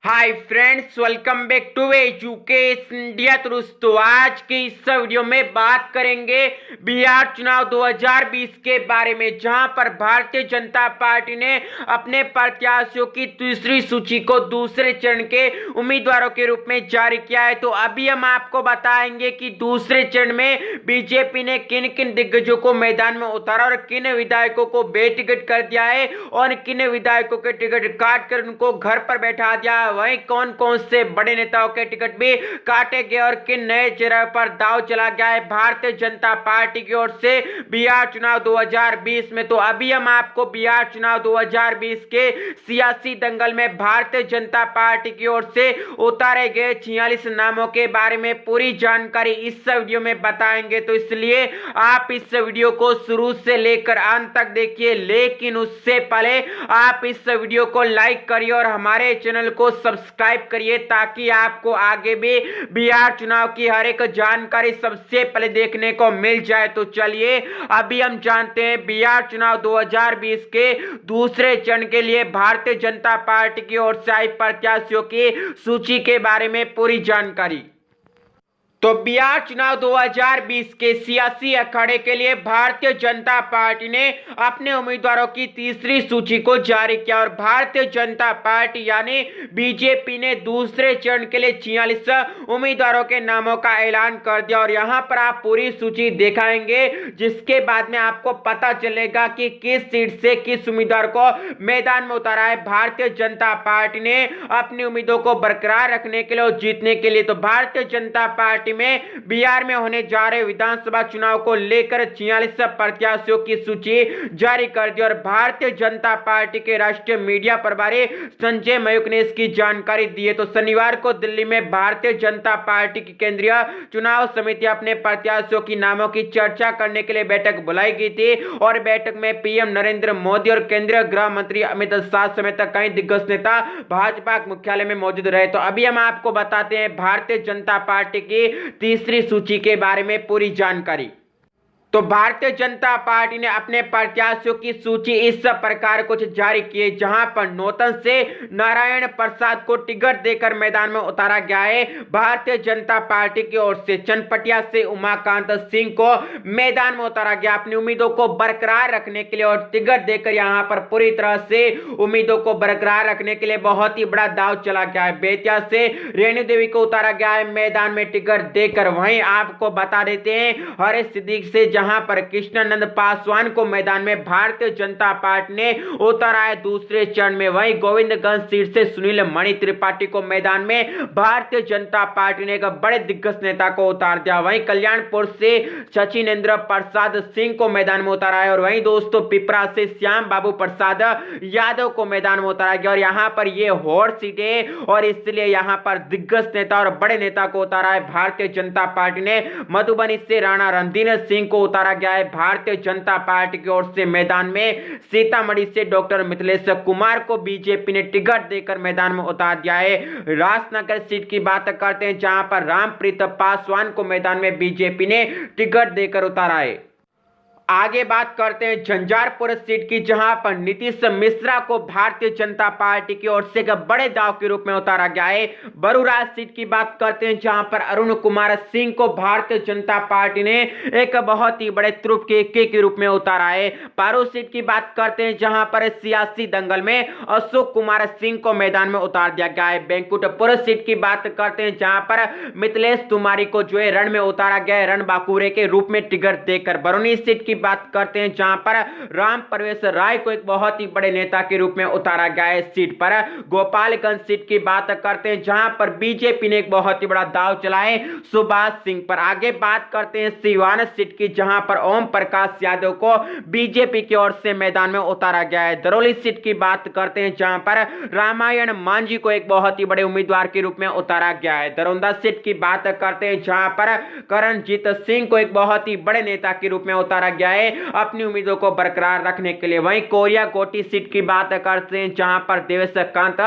Hi friends, welcome back to education India. दोस्तों, आज के इस वीडियो में बात करेंगे बिहार चुनाव 2020 के बारे में, जहां पर भारतीय जनता पार्टी ने अपने प्रत्याशियों की तीसरी सूची को दूसरे चरण के उम्मीदवारों के रूप में जारी किया है। तो अभी हम आपको बताएंगे कि दूसरे चरण में बीजेपी ने किन किन दिग्गजों को मैदान में उतारा और किन विधायकों को बेटिकट कर दिया है और किन विधायकों के टिकट काट कर उनको घर पर बैठा दिया। वहीं कौन कौन से बड़े नेताओं के टिकट भी काटे गए और किन नए चेहरे पर दांव चला गया है भारतीय जनता पार्टी की ओर से बिहार चुनाव 2020 में। तो अभी हम आपको बिहार चुनाव 2020 के सियासी दंगल में भारतीय जनता पार्टी की ओर से उतारे गए 46 नामों के बारे में पूरी जानकारी इस वीडियो में बताएंगे। तो इसलिए आप इस वीडियो को शुरू से लेकर अंत तक देखिए, लेकिन उससे पहले आप इस वीडियो को लाइक करिए और हमारे चैनल को सब्सक्राइब करिए ताकि आपको आगे भी बिहार चुनाव की हर एक जानकारी सबसे पहले देखने को मिल जाए। तो चलिए अभी हम जानते हैं बिहार चुनाव 2020 के दूसरे चरण के लिए भारतीय जनता पार्टी की ओर से आई प्रत्याशियों की सूची के बारे में पूरी जानकारी। तो बिहार चुनाव 2020 के सियासी अखाड़े के लिए भारतीय जनता पार्टी ने अपने उम्मीदवारों की तीसरी सूची को जारी किया और भारतीय जनता पार्टी यानी बीजेपी ने दूसरे चरण के लिए 46 उम्मीदवारों के नामों का ऐलान कर दिया। और यहां पर आप पूरी सूची दिखाएंगे, जिसके बाद में आपको पता चलेगा कि किस सीट से किस उम्मीदवार को मैदान में उतारा है भारतीय जनता पार्टी ने अपनी उम्मीदों को बरकरार रखने के लिए और जीतने के लिए। तो भारतीय जनता पार्टी में बिहार में होने जा रहे विधानसभा चुनाव को लेकर 46 प्रत्याशियों की सूची जारी कर दी और भारतीय जनता पार्टी के राष्ट्रीय मीडिया प्रभारी संजय मयूख ने इसकी जानकारी दी है। तो शनिवार को दिल्ली में भारतीय जनता पार्टी की केंद्रीय चुनाव समिति अपने प्रत्याशियों की नामों की चर्चा करने के लिए बैठक बुलाई गई थी और बैठक में पीएम नरेंद्र मोदी और केंद्रीय गृह मंत्री अमित शाह समेत कई दिग्गज नेता भाजपा मुख्यालय में मौजूद रहे। तो अभी हम आपको बताते हैं भारतीय जनता पार्टी की तीसरी सूची के बारे में पूरी जानकारी। तो भारतीय जनता पार्टी ने अपने प्रत्याशियों की सूची इस प्रकार कुछ जारी की है, जहां पर नौतन से नारायण प्रसाद को टिकट देकर मैदान में उतारा गया है भारतीय जनता पार्टी की ओर से। चनपटिया से उमाकांत सिंह को मैदान में उतारा गया अपनी उम्मीदों को बरकरार रखने के लिए और टिकट देकर यहां पर पूरी तरह से उम्मीदों को बरकरार रखने के लिए बहुत ही बड़ा दांव चला गया है। बेतिया से रेणु देवी को उतारा गया है मैदान में टिकट देकर। वहीं आपको बता देते हैं हरीश सिद्दीकी से जहां पर कृष्णानंद पासवान को मैदान में भारतीय जनता पार्टी ने उतारा है दूसरे चरण में। वहीं गोविंदगंज सीट से सुनील मणि त्रिपाठी को मैदान में भारतीय जनता पार्टी ने एक बड़े दिग्गज नेता को उतार दिया। वहीं कल्याणपुर से सचिनेंद्र प्रसाद सिंह को मैदान में उतारा है और वहीं दोस्तों पिपरा से श्याम बाबू प्रसाद यादव को मैदान में उतारा गया और यहां पर यह हॉट सीट है और इसलिए यहां पर दिग्गज नेता और बड़े नेता को उतारा है भारतीय जनता पार्टी ने। मधुबनी से राणा रणधीर सिंह को उतारा गया है भारतीय जनता पार्टी की ओर से मैदान में। सीतामढ़ी से डॉक्टर मिथिलेश कुमार को बीजेपी ने टिकट देकर मैदान में उतार दिया है। राजनगर सीट की बात करते हैं, जहां पर रामप्रीत पासवान को मैदान में बीजेपी ने टिकट देकर उतारा है। आगे बात करते हैं झंझारपुर सीट की, जहां पर नीतीश मिश्रा को भारतीय जनता पार्टी की ओर से एक बड़े दांव के रूप में उतारा गया है। बरूराज सीट की बात करते हैं, जहां पर अरुण कुमार सिंह को भारतीय जनता पार्टी ने एक बहुत ही बड़े तुरुप के रूप में उतारा है। पारू सीट की बात करते हैं, जहां पर सियासी दंगल में अशोक कुमार सिंह को मैदान में उतार दिया गया है। बैंकुटपुर सीट की बात करते हैं, जहां पर मिथिलेश कुमारी को जो है रण में उतारा गया है रणबांकुरे के रूप में टिकट देकर। बरौनी सीट बात करते हैं, जहां पर राम प्रवेश राय को एक बहुत ही बड़े नेता के रूप में उतारा गया है सीट पर। गोपालगंज सीट की बात करते हैं, जहां पर बीजेपी ने एक बहुत ही बड़ा दांव चलाए सुभाष सिंह पर। आगे बात करते हैं सीवान सीट की, जहां पर ओम प्रकाश यादव को बीजेपी की ओर से मैदान में उतारा गया है। दरौली सीट की बात करते हैं, जहां पर रामायण मांझी को एक बहुत ही बड़े उम्मीदवार के रूप में उतारा गया है। दरौंदा सीट की बात करते हैं, जहां पर करणजीत सिंह को एक बहुत ही बड़े नेता के रूप में उतारा गया है अपनी उम्मीदों को बरकरार रखने के लिए। वहीं कोरिया कोटी सीट की बात करते हैं, जहां पर देवेशकांत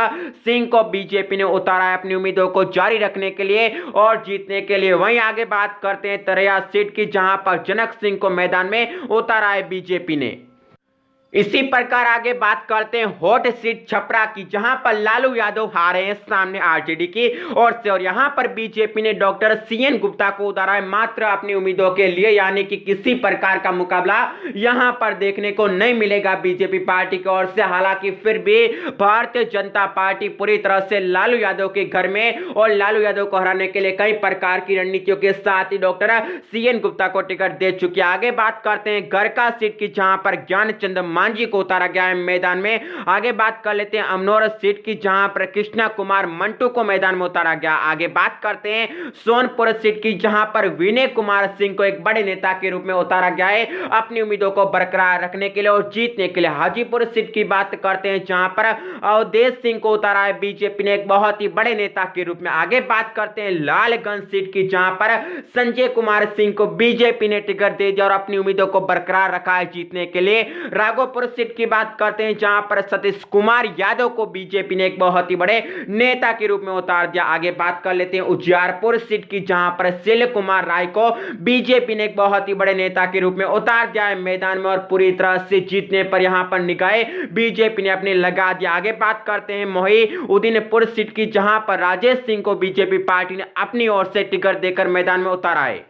सिंह को बीजेपी ने उतारा है अपनी उम्मीदों को जारी रखने के लिए और जीतने के लिए। वहीं आगे बात करते हैं तरैया सीट की, जहां पर जनक सिंह को मैदान में उतारा है बीजेपी ने। इसी प्रकार आगे बात करते हैं हॉट सीट छपरा की, जहां पर लालू यादव हारे हैं सामने आरजेडी की ओर से, और यहां पर बीजेपी ने डॉक्टर सीएन गुप्ता को उतारा है मात्र अपनी उम्मीदों के लिए, यानी कि किसी प्रकार का मुकाबला यहां पर देखने को नहीं मिलेगा बीजेपी पार्टी की ओर से। हालांकि फिर भी भारतीय जनता पार्टी पूरी तरह से लालू यादव के घर में और लालू यादव को हराने के लिए कई प्रकार की रणनीतियों के साथ ही डॉक्टर सीएन गुप्ता को टिकट दे चुकी है। आगे बात करते हैं गरका सीट की, जहां पर ज्ञानचंद मांझी को उतारा गया है मैदान में। आगे बात कर लेते हैं अमनौर सीट की, जहां पर कृष्णा कुमार मंटू को मैदान में उतारा गया। आगे बात करते हैं सोनपुर सीट की, जहां पर विनय कुमार सिंह को एक बड़े नेता के रूप में उतारा गया है अपनी उम्मीदों को बरकरार रखने के लिए और जीतने के लिए। हाजीपुर सीट की बात करते हैं, जहां पर अवधेश सिंह को उतारा है बीजेपी ने एक बहुत ही बड़े नेता के रूप में। आगे बात करते हैं लालगंज सीट की, जहां पर संजय कुमार सिंह को बीजेपी ने टिकट दे दिया और अपनी उम्मीदों को बरकरार रखा है जीतने के लिए। राघोपुर सीट की बात करते हैं, जहां पर सतीश कुमार यादव को बीजेपी ने एक बहुत ही बड़े नेता के रूप में उतार दिया। आगे बात कर लेते हैं उजियारपुर सीट की, जहां पर शील कुमार राय को बीजेपी ने एक बहुत ही बड़े नेता के रूप में उतार दिया है मैदान में और पूरी तरह से जीतने पर यहां पर निगाहें बीजेपी ने अपने लगा दिया। आगे बात करते हैं मोहिउद्दीनपुर सीट की, जहां पर राजेश सिंह को बीजेपी पार्टी ने अपनी ओर से टिकट देकर मैदान में उतारा है।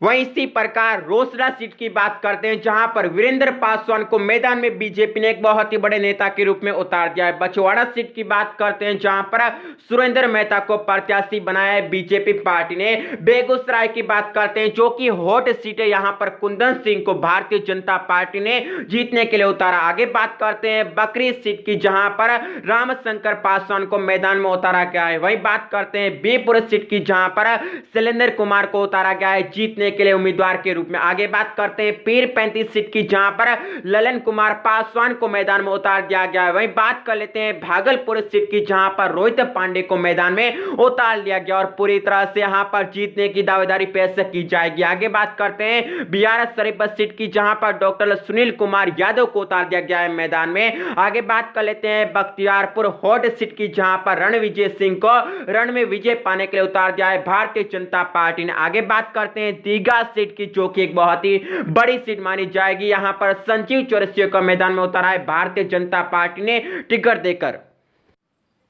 वहीं इसी प्रकार रोसड़ा सीट की बात करते हैं, जहां पर वीरेंद्र पासवान को मैदान में बीजेपी ने एक बहुत ही बड़े नेता के रूप में उतार दिया है। बछवाड़ा सीट की बात करते हैं, जहां पर सुरेंद्र मेहता को प्रत्याशी बनाया है बीजेपी पार्टी ने। बेगूसराय की बात करते हैं, जो कि हॉट सीट है, यहां पर कुंदन सिंह को भारतीय जनता पार्टी ने जीतने के लिए उतारा। आगे बात करते हैं बकरी सीट की, जहां पर रामशंकर पासवान को मैदान में उतारा गया है। वहीं बात करते हैं बीपुर सीट की, जहां पर शैलेंद्र कुमार को उतारा गया है जीतने के लिए उम्मीदवार के रूप में। आगे बात करते हैं पीर 35 सीट की, जहां पर ललन कुमार पासवान को मैदान में उतार दिया गया है। वहीं बात कर लेते हैं भागलपुर सीट की, जहां पर रोहित पांडे को मैदान में उतार दिया गया और पूरी तरह से यहां पर जीतने की दावेदारी पेश की जाएगी। आगे बात करते हैं बियारशरीफ सीट की, जहां पर डॉक्टर सुनील कुमार यादव को उतार दिया गया है मैदान में। आगे बात कर लेते हैं बख्तियारपुर हॉट सीट की, जहां पर रणविजय सिंह को रण में विजय पाने के लिए उतार दिया है भारतीय जनता पार्टी ने। आगे बात करते हैं दीघा सीट की, जो कि एक बहुत ही बड़ी सीट मानी जाएगी। यहां पर संजीव चौरसिया को मैदान में उतारा है भारतीय जनता पार्टी ने टिकट देकर।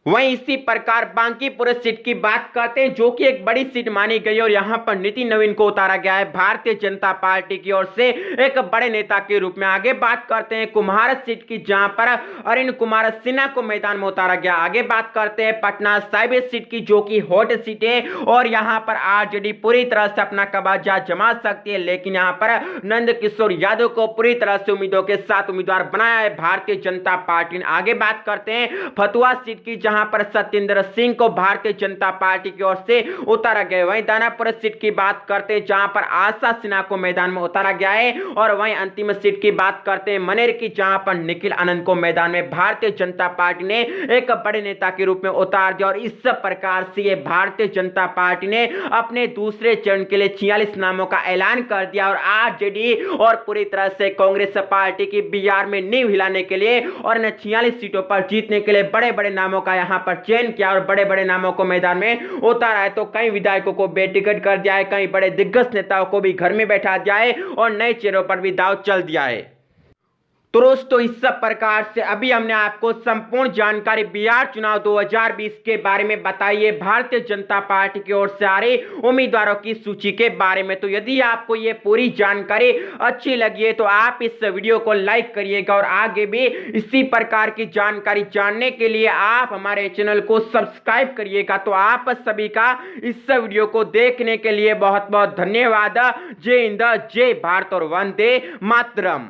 वहीं इसी प्रकार बांकीपुर सीट की बात करते हैं, जो कि एक बड़ी सीट मानी गई और यहां पर नितिन नवीन को उतारा गया है भारतीय जनता पार्टी की ओर से एक बड़े नेता के रूप में। आगे बात करते हैं कुम्हार सीट की, जहां पर अरविंद कुमार सिन्हा को मैदान में उतारा गया। आगे बात करते हैं पटना साहिब सीट की, जो कि हॉट सीट है और यहां पर आरजेडी पूरी तरह से अपना कब्जा जमा सकती है, लेकिन यहां पर नंद किशोर यादव को पूरी तरह से उम्मीदों के साथ उम्मीदवार बनाया है भारतीय जनता पार्टी ने। आगे बात करते हैं फतुहा सीट की, जहां पर सत्येंद्र सिंह को भारतीय जनता पार्टी की ओर से उतारा गया। वहीं दानापुर सीट की बात करते हैं, जहां पर आशा सिन्हा को मैदान में उतारा गया है। और वहीं अंतिम सीट की बात करते हैं मनेर की, जहां पर निखिल आनंद को मैदान में भारतीय जनता पार्टी ने एक बड़े नेता के रूप में उतार दिया। और इस प्रकार से भारतीय जनता पार्टी ने अपने दूसरे चरण के लिए 46 नामों का ऐलान कर दिया और आरजेडी और पूरी तरह से कांग्रेस पार्टी की बिहार में नींव हिलाने के लिए और इन 46 सीटों पर जीतने के लिए बड़े बड़े नामों का यहां पर चयन किया और बड़े बड़े नामों को मैदान में उतारा है। तो कई विधायकों को बेटिकट कर दिया है, कई बड़े दिग्गज नेताओं को भी घर में बैठा दिया है और नए चेहरों पर भी दांव चल दिया है। तो दोस्तों इस सब प्रकार से अभी हमने आपको संपूर्ण जानकारी बिहार चुनाव 2020 के बारे में बताई है, भारतीय जनता पार्टी की ओर से आ रहे उम्मीदवारों की सूची के बारे में। तो यदि आपको ये पूरी जानकारी अच्छी लगी है तो आप इस वीडियो को लाइक करिएगा और आगे भी इसी प्रकार की जानकारी जानने के लिए आप हमारे चैनल को सब्सक्राइब करिएगा। तो आप सभी का इस वीडियो को देखने के लिए बहुत बहुत धन्यवाद। जय हिंद, जय भारत और वंदे मातरम।